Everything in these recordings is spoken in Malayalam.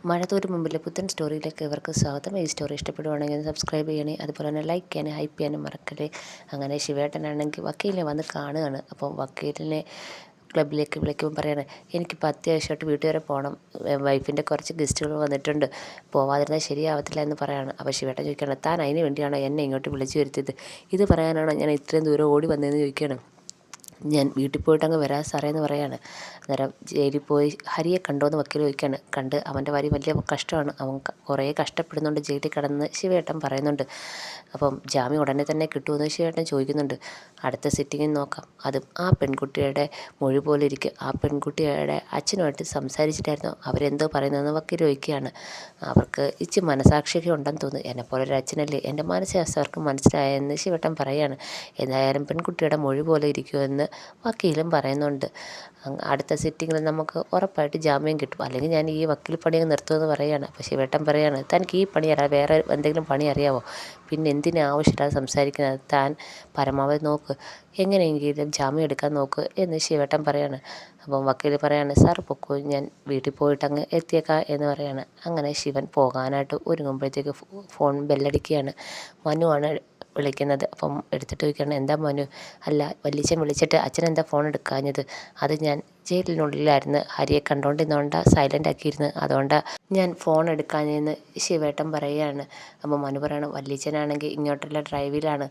മഴത്തോരു മുമ്പിലെ പുത്തൻ സ്റ്റോറിയിലേക്ക് ഇവർക്ക് സ്വാഗതം. ഈ സ്റ്റോറി ഇഷ്ടപ്പെടുവാണെങ്കിൽ സബ്സ്ക്രൈബ് ചെയ്യണേ, അതുപോലെ തന്നെ ലൈക്ക് ചെയ്യാനും ഹൈപ്പ് ചെയ്യാനും മറക്കല്ലേ. അങ്ങനെ ശിവേട്ടനാണെങ്കിൽ വക്കീലിനെ വന്ന് കാണുകയാണ്. അപ്പം വക്കീലിനെ ക്ലബിലേക്ക് വിളിക്കുമ്പോൾ പറയാണ്, എനിക്കിപ്പോൾ അത്യാവശ്യമായിട്ട് വീട്ടിൽ വരെ പോകണം, വൈഫിൻ്റെ കുറച്ച് ഗസ്റ്റുകൾ വന്നിട്ടുണ്ട്, പോവാതിരുന്നാൽ ശരിയാവത്തില്ല എന്ന് പറയാണ്. അപ്പോൾ ശിവേട്ടൻ ചോദിക്കുകയാണ്, താൻ അതിന് വേണ്ടിയാണോ എന്നെ ഇങ്ങോട്ട് വിളിച്ചു വരുത്തിയത്? ഇത് പറയാനാണോ ഞാൻ ഇത്രയും ദൂരം ഓടി വന്നതെന്ന് ചോദിക്കുകയാണ്. ഞാൻ വീട്ടിൽ പോയിട്ടങ്ങ് വരാൻ സാറേ എന്ന് പറയാണ്. അന്നേരം ജയിലിൽ പോയി ഹരിയെ കണ്ടോയെന്ന് വക്കീൽ ചോദിക്കുകയാണ്. കണ്ട്, അവൻ്റെ കാര്യം വലിയ കഷ്ടമാണ്, അവൻ കുറേ കഷ്ടപ്പെടുന്നുണ്ട് ജയിലിൽ കിടന്ന് ശിവേട്ടൻ പറയുന്നുണ്ട്. അപ്പം ജാമ്യം ഉടനെ തന്നെ കിട്ടുമെന്ന് ശിവേട്ടൻ ചോദിക്കുന്നുണ്ട്. അടുത്ത സിറ്റിങ്ങിൽ നോക്കാം, അതും ആ പെൺകുട്ടിയുടെ മൊഴി പോലെ ഇരിക്കും. ആ പെൺകുട്ടിയുടെ അച്ഛനുമായിട്ട് സംസാരിച്ചിട്ടായിരുന്നു അവരെന്തോ പറയുന്നതെന്ന് വക്കീൽ ചോദിക്കുകയാണ്. അവർക്ക് ഇച്ചിരി മനസാക്ഷിയൊക്കെ ഉണ്ടെന്ന് തോന്നുന്നു, എന്നെപ്പോലൊരു അച്ഛനല്ലേ, എൻ്റെ മാനസികാവസ്ഥ അവർക്ക് മനസ്സിലായെന്ന് ശിവേട്ടൻ പറയുകയാണ്. എന്തായാലും പെൺകുട്ടിയുടെ മൊഴി പോലെ ഇരിക്കുമെന്ന് വക്കീലും പറയുന്നുണ്ട്. അടുത്ത സിറ്റിങ്ങിൽ നമുക്ക് ഉറപ്പായിട്ട് ജാമ്യം കിട്ടും, അല്ലെങ്കിൽ ഞാൻ ഈ വക്കീൽ പണിയൊക്കെ നിർത്തുമെന്ന് പറയുകയാണ്. അപ്പോൾ ശിവേട്ടൻ പറയുകയാണ്, തനിക്ക് ഈ പണി അറിയാം, വേറെ എന്തെങ്കിലും പണി അറിയാമോ? പിന്നെ എന്തിനാ ആവശ്യമില്ലാതെ സംസാരിക്കുന്നത്? താൻ പരമാവധി നോക്ക്, എങ്ങനെയെങ്കിലും ജാമ്യം എടുക്കാൻ നോക്ക് എന്ന് ശിവേട്ടൻ പറയാണ്. അപ്പം വക്കീൽ പറയാണ്, സാർ പൊക്കോ, ഞാൻ വീട്ടിൽ പോയിട്ട് അങ്ങ് എത്തിയേക്കാം എന്ന് പറയാണ്. അങ്ങനെ ശിവൻ പോകാനായിട്ട് ഒരുങ്ങുമ്പോഴത്തേക്ക് ഫോൺ ബെല്ലടിക്കുകയാണ്. മനുവാണ് വിളിക്കുന്നത്. അപ്പം എടുത്തിട്ട് ചോദിക്കുകയാണ്, എന്താ മനു? അല്ല, വല്യച്ഛൻ വിളിച്ചിട്ട് അച്ഛൻ എന്താ ഫോൺ എടുക്കാഞ്ഞത്? അത് ഞാൻ ജയിലിനുള്ളിലായിരുന്നു, ഹരിയെ കണ്ടുകൊണ്ടിരുന്നോണ്ടാ സൈലൻ്റ് ആക്കിയിരുന്നു, അതുകൊണ്ടാണ് ഞാൻ ഫോൺ എടുക്കാഞ്ഞെന്ന് ശിവേട്ടൻ പറയുകയാണ്. അപ്പോൾ മനു പറയണം, വല്യച്ഛനാണെങ്കിൽ ഇങ്ങോട്ടുള്ള ഡ്രൈവിലാണ്,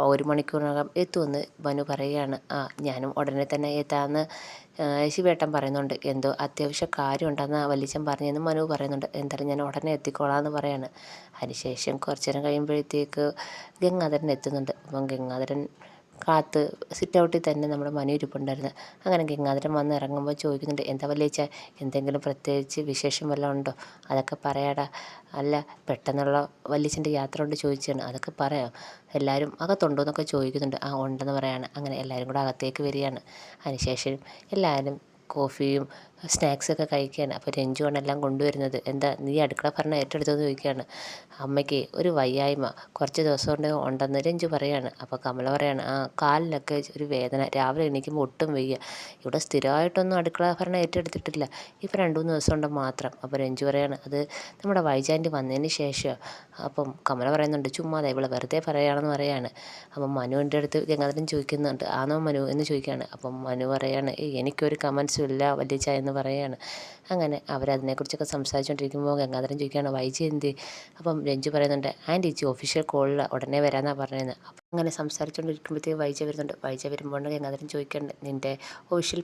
1 മണിക്കൂറിനകം എത്തുമെന്ന് മനു പറയുകയാണ്. ഞാനും ഉടനെ തന്നെ എത്താമെന്ന് ശിവേട്ടൻ പറയുന്നുണ്ട്. എന്തോ അത്യാവശ്യ കാര്യം ഉണ്ടെന്ന് വല്യച്ഛൻ പറഞ്ഞെന്ന് മനു പറയുന്നുണ്ട്. എന്തായാലും ഞാൻ ഉടനെ എത്തിക്കോളാം എന്ന് പറയാണ്. അതിനുശേഷം കുറച്ച് നേരം കഴിയുമ്പോഴത്തേക്ക് ഗംഗാധരൻ എത്തുന്നുണ്ട്. അപ്പം ഗംഗാധരൻ കാത്ത് സിറ്റ് ഔട്ടിൽ തന്നെ നമ്മുടെ മനു ഇരിപ്പുണ്ടായിരുന്നു. അങ്ങനെ ഗംഗാധരൻ വന്ന് ഇറങ്ങുമ്പോൾ ചോദിക്കുന്നുണ്ട്, എന്താ വല്യച്ഛ, എന്തെങ്കിലും പ്രത്യേകിച്ച് വിശേഷം വല്ലതും ഉണ്ടോ? അതൊക്കെ പറയാടാ. അല്ല, പെട്ടെന്നുള്ള വല്യച്ഛൻ്റെ യാത്ര കൊണ്ട് ചോദിച്ചതാണ്, അതൊക്കെ പറയാം. എല്ലാവരും അകത്തുണ്ടോ എന്നൊക്കെ ചോദിക്കുന്നുണ്ട്. ഉണ്ടെന്ന് പറയാണ്. അങ്ങനെ എല്ലാവരും കൂടെ അകത്തേക്ക് വരികയാണ്. അതിനുശേഷം എല്ലാവരും കോഫിയും സ്നാക്സൊക്കെ കഴിക്കുകയാണ്. അപ്പോൾ രഞ്ജുവാണ് എല്ലാം കൊണ്ടുവരുന്നത്. എന്താ നീ അടുക്കള ഭരണം ഏറ്റെടുത്തതെന്ന് ചോദിക്കുകയാണ്. അമ്മയ്ക്ക് ഒരു വയ്യായ്മ കുറച്ച് ദിവസം കൊണ്ട് ഉണ്ടെന്ന് രഞ്ജു പറയാണ്. അപ്പോൾ കമല പറയാണ്, കാലിനൊക്കെ ഒരു വേദന, രാവിലെ എണീക്കുമ്പോൾ ഒട്ടും വയ്യ, ഇവിടെ സ്ഥിരമായിട്ടൊന്നും അടുക്കള ഭരണം ഏറ്റെടുത്തിട്ടില്ല, ഇപ്പോൾ 2-3 ദിവസം കൊണ്ട് മാത്രം. അപ്പോൾ രഞ്ജു പറയാണ്, അത് നമ്മുടെ വൈജാൻ്റി വന്നതിന് ശേഷം. അപ്പം കമല പറയുന്നുണ്ട്, ചുമ്മാതെ ഇവളെ വെറുതെ പറയുകയാണെന്ന് പറയാണ്. അപ്പം മനുവിൻ്റെ അടുത്ത് ഗംഗാധരൻ ചോദിക്കുന്നുണ്ട്, ആണോ മനു എന്ന് ചോദിക്കുകയാണ്. അപ്പം മനു പറയാണ്, എനിക്കൊരു കമൻസും ഇല്ല വല്യച്ഛ എന്ന് പറയുകയാണ്. അങ്ങനെ അവരതിനെക്കുറിച്ചൊക്കെ സംസാരിച്ചുകൊണ്ടിരിക്കുമ്പോൾ ഗംഗാധരൻ ചോദിക്കുകയാണ്, വൈജി എന്തി? അപ്പം രഞ്ജു പറയുന്നുണ്ട്, ആൻറ്റി ചേച്ചി ഒഫീഷ്യൽ കോളിൽ ഉടനെ വരാമെന്നാണ് പറഞ്ഞത്. അപ്പം അങ്ങനെ സംസാരിച്ചുകൊണ്ടിരിക്കുമ്പോഴത്തേക്ക് വൈജ വരുന്നുണ്ട്. വൈജ വരുമ്പോൾ ഗംഗാധരൻ ചോദിക്കുന്നുണ്ട്, നിൻ്റെ ഒഫീഷ്യൽ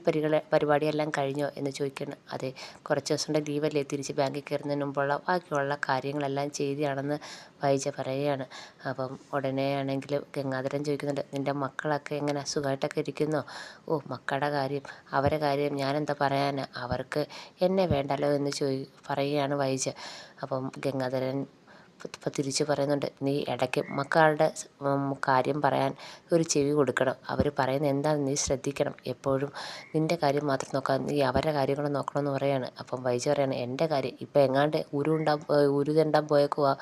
പരിപാടിയെല്ലാം കഴിഞ്ഞോ എന്ന് ചോദിക്കുന്നു. അതെ, കുറച്ച് ദിവസത്തെ ലീവല്ലേ, തിരിച്ച് ബാങ്കിൽ കയറുന്നതിന് മുമ്പുള്ള ബാക്കിയുള്ള കാര്യങ്ങളെല്ലാം ചെയ്തതാണെന്ന് വൈജ പറയുകയാണ്. അപ്പം ഉടനെ ആണെങ്കിൽ ഗംഗാധരൻ ചോദിക്കുന്നുണ്ട്, നിൻ്റെ മക്കളൊക്കെ എങ്ങനെ, സുഖമായിട്ടൊക്കെ ഇരിക്കുന്നോ? മക്കളുടെ കാര്യം, അവരെ കാര്യം ഞാനെന്താ പറയാനാ, അവർക്ക് എന്നെ വേണ്ടല്ലോ എന്ന് പറയുകയാണ് വൈജ. അപ്പം ഗംഗാധരൻ ഇപ്പം തിരിച്ച് പറയുന്നുണ്ട്, നീ ഇടയ്ക്ക് മക്കളുടെ കാര്യം പറയാൻ ഒരു ചെവി കൊടുക്കണം, അവർ പറയുന്നത് എന്താണെന്ന് നീ ശ്രദ്ധിക്കണം, എപ്പോഴും നിൻ്റെ കാര്യം മാത്രം നോക്കാം, നീ അവരുടെ കാര്യം കൂടെ നോക്കണമെന്ന് പറയാണ്. അപ്പം വൈജ പറയാണ്, എൻ്റെ കാര്യം ഇപ്പം എങ്ങാണ്ട് ഉരുതെണ്ടാൻ പോയേക്കുവാ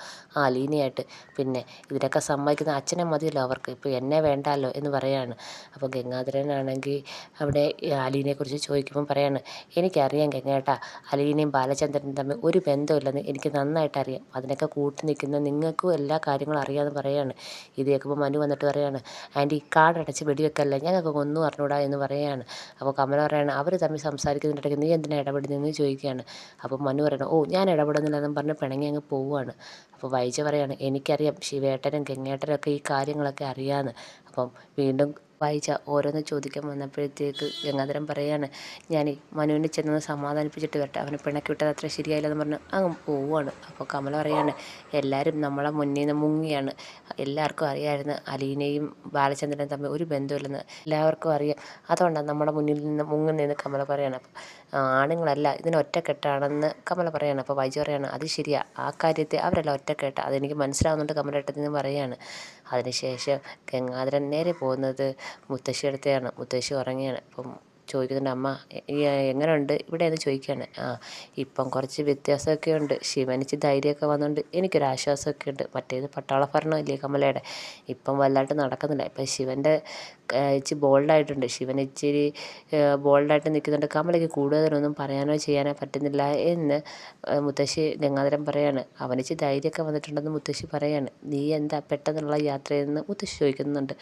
അലീനയായിട്ട്, പിന്നെ ഇതിനൊക്കെ സമ്മതിക്കുന്ന അച്ഛനെ മതിയല്ലോ അവർക്ക്, ഇപ്പോൾ എന്നെ വേണ്ടല്ലോ എന്ന് പറയാണ്. അപ്പോൾ ഗംഗാധരനാണെങ്കിൽ അവിടെ അലീനയെക്കുറിച്ച് ചോദിക്കുമ്പം പറയാണ്, എനിക്കറിയാം ഗംഗേട്ടാ, അലീനയും ബാലചന്ദ്രനും തമ്മിൽ ഒരു ബന്ധമില്ലെന്ന് എനിക്ക് നന്നായിട്ടറിയാം, അതിനൊക്കെ കൂട്ടി നിൽക്കുന്ന നിങ്ങൾക്കും എല്ലാ കാര്യങ്ങളും അറിയാമെന്ന് പറയാണ്. ഇത് കേൾക്കുമ്പോൾ മനു വന്നിട്ട് പറയാണ്, ആൻറ്റി കാർഡടച്ച് വെടിവെക്കല്ലേ, ഞങ്ങൾക്ക് ഒന്നും അറിഞ്ഞൂടാ എന്ന് പറയുകയാണ്. അപ്പോൾ കമല പറയാണ്, അവർ തമ്മിൽ സംസാരിക്കുന്നിടയ്ക്ക് നീ എന്തിനാണ് ഇടപെടുന്നതെന്ന് ചോദിക്കുകയാണ്. അപ്പോൾ മനു പറയണം, ഞാൻ ഇടപെടുന്നില്ലെന്നും പറഞ്ഞ് പിണങ്ങി അങ്ങ് പോവുകയാണ്. അപ്പോൾ വൈജ പറയാണ്, എനിക്കറിയാം ശിവേട്ടനും ഗംഗേട്ടനും ഒക്കെ ഈ കാര്യങ്ങളൊക്കെ അറിയാമെന്ന്. അപ്പം വീണ്ടും വൈജ ഓരോന്ന് ചോദിക്കാൻ വന്നപ്പോഴത്തേക്ക് ഗംഗാധരൻ പറയാണ്, ഞാൻ മനുവിനെ ചെന്ന് സമാധാനിപ്പിച്ചിട്ട് വരട്ടെ, അവനെ പിണക്കി വിട്ടത് അത്ര ശരിയായില്ലെന്ന് പറഞ്ഞ് അങ്ങ് പോവുകയാണ്. അപ്പോൾ കമല പറയാണ്, എല്ലാവരും നമ്മളെ മുന്നിൽ നിന്ന് മുങ്ങിയാണ്, എല്ലാവർക്കും അറിയാമായിരുന്നു അലീനയും ബാലചന്ദ്രനും തമ്മിൽ ഒരു ബന്ധമില്ലെന്ന് എല്ലാവർക്കും അറിയാം, അതുകൊണ്ടാണ് നമ്മുടെ മുന്നിൽ നിന്ന് മുങ്ങുന്നതെന്ന് കമല പറയാണ്. ആണുങ്ങളല്ല ഇതിന് ഒറ്റക്കെട്ടാണെന്ന് കമല പറയാണ്. അപ്പോൾ വൈജു പറയാണ്, അത് ശരിയാ, ആ കാര്യത്തെ അവരെല്ലാം ഒറ്റക്കെട്ട, അതെനിക്ക് മനസ്സിലാവുന്നുണ്ട് കമലേട്ടനെന്ന് പറയാണ്. അതിനുശേഷം ഗംഗാധരൻ നേരെ പോകുന്നത് മുത്തശ്ശിയുടെ അടുത്താണ്. മുത്തശ്ശി ഉറങ്ങിയാണ്. അപ്പം ചോദിക്കുന്നുണ്ട്, അമ്മ എങ്ങനെയുണ്ട് ഇവിടെ എന്ന് ചോദിക്കുകയാണ്. ഇപ്പം കുറച്ച് വ്യത്യാസമൊക്കെ ഉണ്ട്, ശിവനിച്ച് ധൈര്യമൊക്കെ വന്നുകൊണ്ട് എനിക്കൊരാശ്വാസമൊക്കെ ഉണ്ട്. മറ്റേത് പട്ടാള ഭരണമല്ലേ കമലയുടെ, ഇപ്പം വലുതായിട്ട് നടക്കുന്നില്ല. ഇപ്പം ശിവൻ്റെ ഇച്ചിരി ബോൾഡായിട്ടുണ്ട്, ശിവൻ ഇച്ചിരി ബോൾഡായിട്ട് നിൽക്കുന്നുണ്ട്. കമലയ്ക്ക് കൂടുതലൊന്നും പറയാനോ ചെയ്യാനോ പറ്റുന്നില്ല എന്ന് മുത്തശ്ശി ഗംഗാധരൻ പറയാണ്. അവനിച്ച് ധൈര്യമൊക്കെ വന്നിട്ടുണ്ടെന്ന് മുത്തശ്ശി പറയാണ്. നീ എന്താ പെട്ടെന്നുള്ള യാത്രയെന്ന് മുത്തശ്ശി ചോദിക്കുന്നുണ്ട്.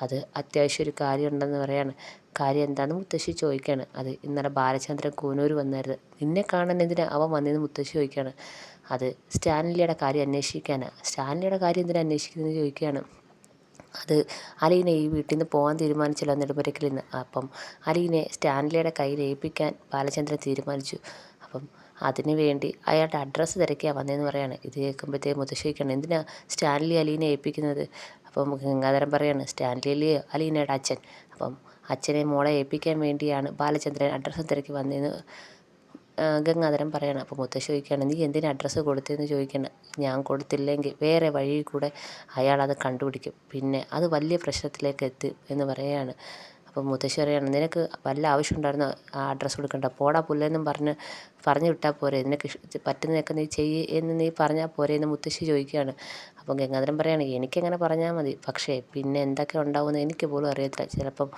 അത് അത്യാവശ്യം ഒരു കാര്യമുണ്ടെന്ന് പറയാണ്. കാര്യം എന്താണെന്ന് മുത്തശ്ശി ചോദിക്കുകയാണ്. അത് ഇന്നലെ ബാലചന്ദ്രൻ കൂനൂർ വന്നായിരുന്നു, നിന്നെ കാണാൻ എന്തിനാ അവൻ വന്നതെന്ന് മുത്തശ്ശി ചോദിക്കുകയാണ്. അത് സ്റ്റാൻലിയുടെ കാര്യം അന്വേഷിക്കാനാണ്. സ്റ്റാൻലിയുടെ കാര്യം എന്തിനാ അന്വേഷിക്കുന്നതെന്ന് ചോദിക്കുകയാണ്. അത് അലീനെ ഈ വീട്ടിൽ നിന്ന് പോകാൻ തീരുമാനിച്ചല്ലോ നെടുമ്പുരയ്ക്കിൽ നിന്ന്. അപ്പം അലീനെ സ്റ്റാൻലിയുടെ കയ്യിൽ ഏൽപ്പിക്കാൻ ബാലചന്ദ്രൻ തീരുമാനിച്ചു. അപ്പം അതിന് വേണ്ടി അയാളുടെ അഡ്രസ്സ് തിരക്കിയാണ് വന്നതെന്ന് പറയാണ്. ഇത് കേൾക്കുമ്പോഴത്തേക്ക് മുത്തശ്ശി ചോദിക്കുകയാണ്, എന്തിനാ സ്റ്റാൻലി അലീനെ ഏൽപ്പിക്കുന്നത്? അപ്പം ഗംഗാധരൻ പറയാണ്, സ്റ്റാൻലി അല്ലേ അലീനയുടെ അച്ഛൻ, അപ്പം അച്ഛനെ മോളെ ഏൽപ്പിക്കാൻ വേണ്ടിയാണ് ബാലചന്ദ്രൻ അഡ്രസ്സ് തിരക്കി വന്നതെന്ന് ഗംഗാധരൻ പറയണം. അപ്പോൾ മുത്തശ്ശി ചോദിക്കുകയാണ്, നീ എന്തിനാ അഡ്രസ്സ് കൊടുത്തതെന്ന് ചോദിക്കണം. ഞാൻ കൊടുത്തില്ലെങ്കിൽ വേറെ വഴി കൂടെ അയാളത് കണ്ടുപിടിക്കും, പിന്നെ അത് വലിയ പ്രശ്നത്തിലേക്ക് എത്തും എന്ന് പറയുകയാണ്. അപ്പം മുത്തശ്ശി പറയാണ്, നിനക്ക് വല്ല ആവശ്യം ഉണ്ടായിരുന്നോ ആ അഡ്രസ്സ് കൊടുക്കണ്ട, പോടാ പുല്ലെന്നും പറഞ്ഞു വിട്ടാൽ പോരെ, നിനക്ക് പറ്റുന്നതൊക്കെ നീ ചെയ്യ് എന്ന് നീ പറഞ്ഞാൽ പോരെ എന്ന് മുത്തശ്ശി ചോദിക്കുകയാണ്. അപ്പം ഗംഗാധരൻ പറയാണ്, എനിക്കങ്ങനെ പറഞ്ഞാൽ മതി, പക്ഷേ പിന്നെ എന്തൊക്കെ ഉണ്ടാവുമെന്ന് എനിക്ക് പോലും അറിയത്തില്ല. ചിലപ്പം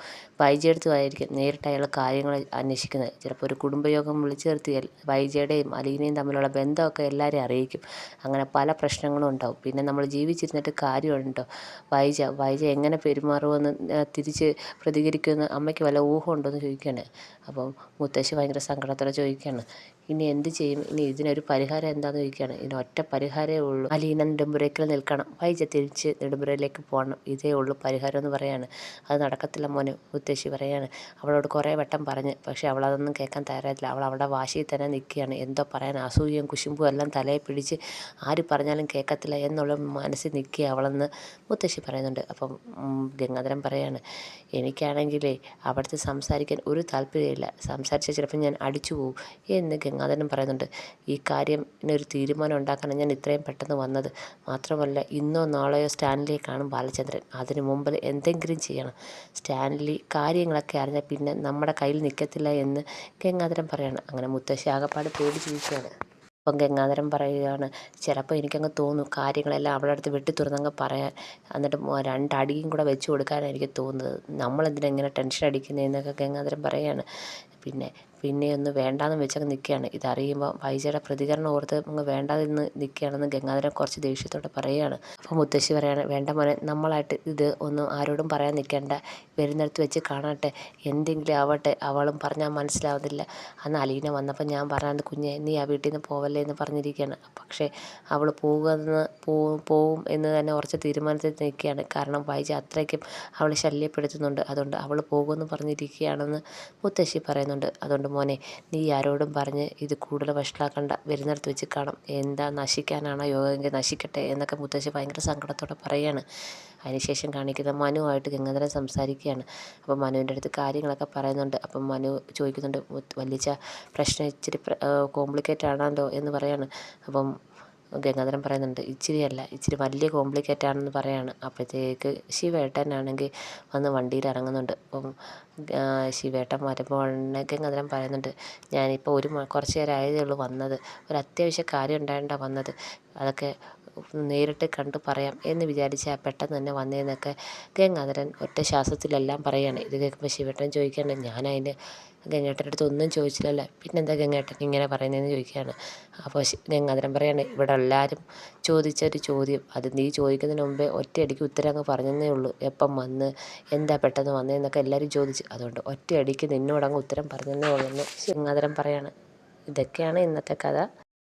വൈജയടുത്തുമായിരിക്കും നേരിട്ട് അയാൾ കാര്യങ്ങൾ അന്വേഷിക്കുന്നത്. ചിലപ്പോൾ ഒരു കുടുംബയോഗം വിളിച്ചു നിർത്തിയാൽ വൈജയുടെയും അലീനയും തമ്മിലുള്ള ബന്ധമൊക്കെ എല്ലാവരെയും അറിയിക്കും. അങ്ങനെ പല പ്രശ്നങ്ങളും ഉണ്ടാവും. പിന്നെ നമ്മൾ ജീവിച്ചിരുന്നിട്ട് കാര്യമുണ്ടോ? വൈജ എങ്ങനെ പെരുമാറുമെന്ന് തിരിച്ച് പ്രതികരിക്കുമെന്ന് അമ്മയ്ക്ക് വല്ല ഊഹം ഉണ്ടോ എന്ന് ചോദിക്കുകയാണ്. അപ്പം മുത്തശ്ശി ഭയങ്കര സങ്കടത്തോടെ ചോദിക്കുകയാണ്, ഇനി എന്ത് ചെയ്യും, ഇനി ഇതിനൊരു പരിഹാരം എന്താണെന്ന് ചോദിക്കുകയാണ്. ഇതിന് ഒറ്റ പരിഹാരമേ ഉള്ളൂ, അലീന നെടുമ്പുരയ്ക്കൽ നിൽക്കണം, വൈജ തിരിച്ച് നെടുമ്പുരയിലേക്ക് പോകണം, ഇതേ ഉള്ളൂ പരിഹാരം എന്ന് പറയാണ്. അത് നടക്കത്തില്ല മോന്, മുത്തശ്ശി പറയാണ്. അവളോട് കുറേ വട്ടം പറഞ്ഞ്, പക്ഷേ അവളതൊന്നും കേൾക്കാൻ തയ്യാറായിട്ടില്ല. അവൾ അവിടെ വാശിയിൽ തന്നെ നിൽക്കുകയാണ്. എന്തോ പറയാൻ അസൂയയും കുശുമ്പും എല്ലാം തലയെ പിടിച്ച് ആര് പറഞ്ഞാലും കേൾക്കത്തില്ല എന്നുള്ള മനസ്സിൽ നിൽക്കുക അവളെന്ന് മുത്തശ്ശി പറയുന്നുണ്ട്. അപ്പം ഗംഗാധരൻ പറയാണ്, എനിക്കാണെങ്കിലേ അവിടുത്തെ സംസാരിക്കാൻ ഒരു താല്പര്യമില്ല, സംസാരിച്ചാൽ ചിലപ്പോൾ ഞാൻ അടിച്ചു പോകും എന്ന് ഗംഗാധരൻ പറയുന്നുണ്ട്. ഈ കാര്യത്തിനൊരു തീരുമാനം ഉണ്ടാക്കാനാണ് ഞാൻ ഇത്രയും പെട്ടെന്ന് വന്നത്. മാത്രമല്ല ഇന്നോ നാളെയോ സ്റ്റാൻലിയെ കാണും ബാലചന്ദ്രൻ, അതിനു മുമ്പിൽ എന്തെങ്കിലും ചെയ്യണം. സ്റ്റാൻലി കാര്യങ്ങളൊക്കെ അറിഞ്ഞാൽ പിന്നെ നമ്മുടെ കയ്യിൽ നിൽക്കത്തില്ല എന്ന് ഗംഗാധരൻ പറയാണ്. അങ്ങനെ മുത്തശ്ശി ആകപ്പാട് പേടിച്ചിരിക്കുകയാണ്. അപ്പം ഗംഗാധരൻ പറയുകയാണ്, ചിലപ്പോൾ എനിക്കങ്ങ് തോന്നും കാര്യങ്ങളെല്ലാം അവളുടെ അടുത്ത് വെട്ടി തുറന്നങ്ങ് പറയാൻ, എന്നിട്ട് രണ്ടടിയും കൂടെ വെച്ച് കൊടുക്കാനാണ് എനിക്ക് തോന്നുന്നത്. നമ്മളെന്തിനാ ഇങ്ങനെ ടെൻഷൻ അടിക്കുന്നതെന്നൊക്കെ ഗംഗാധരൻ പറയുകയാണ്. പിന്നെ ഒന്ന് വേണ്ടാന്ന് വെച്ചങ്ങ് നിൽക്കുകയാണ്. ഇതറിയുമ്പോൾ വൈജയുടെ പ്രതികരണം ഓർത്ത് അങ്ങ് വേണ്ടാതെ നിന്ന് നിൽക്കുകയാണെന്ന് ഗംഗാധരൻ കുറച്ച് ദേഷ്യത്തോടെ പറയുകയാണ്. അപ്പോൾ മുത്തശ്ശി പറയാണ്, വേണ്ട മോനെ, നമ്മളായിട്ട് ഇത് ഒന്നും ആരോടും പറയാൻ നിൽക്കേണ്ട, വരുന്നിടത്ത് വെച്ച് കാണട്ടെ, എന്തെങ്കിലും ആവട്ടെ, അവളും പറഞ്ഞാൽ മനസ്സിലാവുന്നില്ല. അന്ന് അലീന വന്നപ്പോൾ ഞാൻ പറഞ്ഞത്, കുഞ്ഞെ നീ ആ വീട്ടിൽ നിന്ന് പോവല്ലേ എന്ന് പറഞ്ഞിരിക്കുകയാണ്. പക്ഷേ അവൾ പോവും എന്ന് തന്നെ ഉറച്ച തീരുമാനത്തിൽ നിൽക്കുകയാണ്. കാരണം വൈജ അത്രയ്ക്കും അവളെ ശല്യപ്പെടുത്തുന്നുണ്ട്, അതുകൊണ്ട് അവൾ പോകുമെന്ന് പറഞ്ഞിരിക്കുകയാണെന്ന് മുത്തശ്ശി പറയുന്നുണ്ട്. അതുകൊണ്ട് മോനെ, നീ ആരോടും പറഞ്ഞ് ഇത് കൂടുതൽ വഷളാക്കണ്ട, വരുന്നിടത്ത് വെച്ച് കാണാം, എന്താ നശിക്കാനാണോ യോഗമെങ്കിൽ നശിക്കട്ടെ എന്നൊക്കെ മുത്തശ്ശി ഭയങ്കര സങ്കടത്തോടെ പറയുകയാണ്. അതിനുശേഷം കാണിക്കുന്ന മനുവായിട്ട് ഗംഗാധരൻ സംസാരിക്കുകയാണ്. അപ്പം മനുവിൻ്റെ അടുത്ത് കാര്യങ്ങളൊക്കെ പറയുന്നുണ്ട്. അപ്പം മനു ചോദിക്കുന്നുണ്ട്, വല്യച്ഛ പ്രശ്നം ഇച്ചിരി കോംപ്ലിക്കേറ്റ് ആണല്ലോ എന്ന് പറയാണ്. അപ്പം ഗംഗാധരൻ പറയുന്നുണ്ട്, ഇച്ചിരി വലിയ കോംപ്ലിക്കേറ്റ് ആണെന്ന് പറയാണ്. അപ്പോഴത്തേക്ക് ശിവേട്ടനാണെങ്കിൽ വന്ന് വണ്ടിയിൽ ഇറങ്ങുന്നുണ്ട്. അപ്പം ശിവേട്ടൻ വരുമ്പോൾ ഗംഗാധരൻ പറയുന്നുണ്ട്, ഞാനിപ്പോൾ കുറച്ച് നേരം ആയതേ ഉള്ളൂ വന്നത്, ഒരു അത്യാവശ്യ കാര്യം ഉണ്ടായിട്ടാണ് വന്നത്, അതൊക്കെ നേരിട്ട് കണ്ട് പറയാം എന്ന് വിചാരിച്ചാൽ പെട്ടെന്ന് തന്നെ വന്നതെന്നൊക്കെ ഗംഗാധരൻ ഒറ്റ ശ്വാസത്തിലെല്ലാം പറയുകയാണ്. ഇത് കേൾക്കുമ്പോൾ ശിവേട്ടൻ ചോദിക്കുകയാണ്, ഞാൻ അതിന് ഗംഗേട്ടൻ്റെ അടുത്ത് ഒന്നും ചോദിച്ചില്ലല്ലോ, പിന്നെന്താ ഗംഗേട്ടൻ ഇങ്ങനെ പറയുന്നതെന്ന് ചോദിക്കുകയാണ്. അപ്പോൾ ഗംഗാധരൻ പറയാണ്, ഇവിടെ എല്ലാവരും ചോദിച്ചൊരു ചോദ്യം, അത് നീ ചോദിക്കുന്നതിന് മുമ്പേ ഒറ്റയടിക്ക് ഉത്തരം അങ്ങ് പറഞ്ഞതേ ഉള്ളൂ, എപ്പം വന്ന്, എന്താ പെട്ടെന്ന് വന്നതെന്നൊക്കെ എല്ലാവരും ചോദിച്ചു, അതുകൊണ്ട് ഒറ്റയടിക്ക് നിന്നോടങ്ങ് ഉത്തരം പറഞ്ഞതേ ഉള്ളൂ എന്ന് ഗംഗാധരൻ പറയാണ്. ഇതൊക്കെയാണ് ഇന്നത്തെ കഥ.